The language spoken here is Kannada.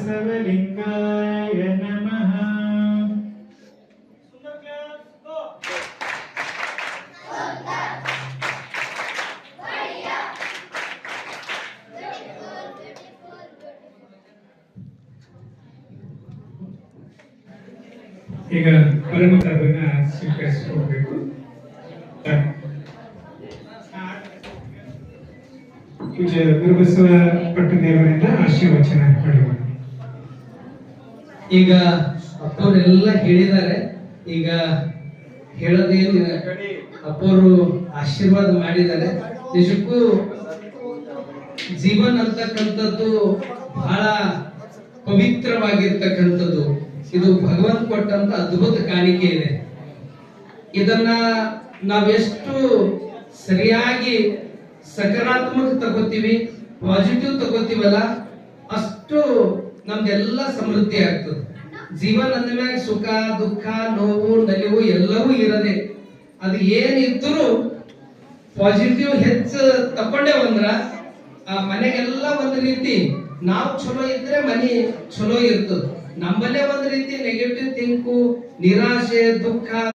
ಬಸವಲಿಂಗಾಯ ನಮಃ. ಈಗ ಪರಮತವನ್ನ ಸ್ವೀಕರಿಸಿಕೊಳ್ಬೇಕು. ಪೂಜ್ಯ ಗುರುಬಸವ ಪಟ್ಟದೇವರಿಂದ ಆಶೀರ್ವಚನ ಪಡೆಯೋಣ. ಈಗ ಅಪ್ಪವರೆಲ್ಲ ಹೇಳಿದ್ದಾರೆ. ಈಗ ಹೇಳೋದೇನು, ಅಪ್ಪವರು ಆಶೀರ್ವಾದ ಮಾಡಿದ್ದಾರೆ. ನಿಜಕ್ಕೂ ಜೀವನ ಅಂತಕ್ಕಂಥದ್ದು ಬಹಳ ಪವಿತ್ರವಾಗಿರ್ತಕ್ಕಂಥದ್ದು. ಇದು ಭಗವಂತ ಕೊಟ್ಟಂತ ಅದ್ಭುತ ಕಾಣಿಕೆ ಇದೆ. ಇದನ್ನ ನಾವೆಷ್ಟು ಸರಿಯಾಗಿ ಸಕಾರಾತ್ಮಕ ತಗೋತೀವಿ, ಪಾಸಿಟಿವ್ ತಗೋತೀವಲ್ಲ, ಅಷ್ಟು ನಮ್ದೆಲ್ಲ ಸಮೃದ್ಧಿ ಆಗ್ತದೆ. ಜೀವನ ಅಂದಮ್ಯಾಗ ಸುಖ ದುಃಖ ನೋವು ನಲಿವು ಎಲ್ಲವೂ ಇರದೆ, ಅದು ಏನಿದ್ರು ಪಾಸಿಟಿವ್ ಹೆಚ್ಚು ತಕೊಂಡೇವಂದ್ರ ಆ ಮನೆಗೆಲ್ಲ ಒಂದ್ ರೀತಿ ನಾವು ಚಲೋ ಇದ್ರೆ ಮನೆ ಚಲೋ ಇರ್ತದ. ನಮ್ಮಲ್ಲೇ ಒಂದ್ ರೀತಿ ನೆಗೆಟಿವ್ ಥಿಂಕು, ನಿರಾಶೆ, ದುಃಖ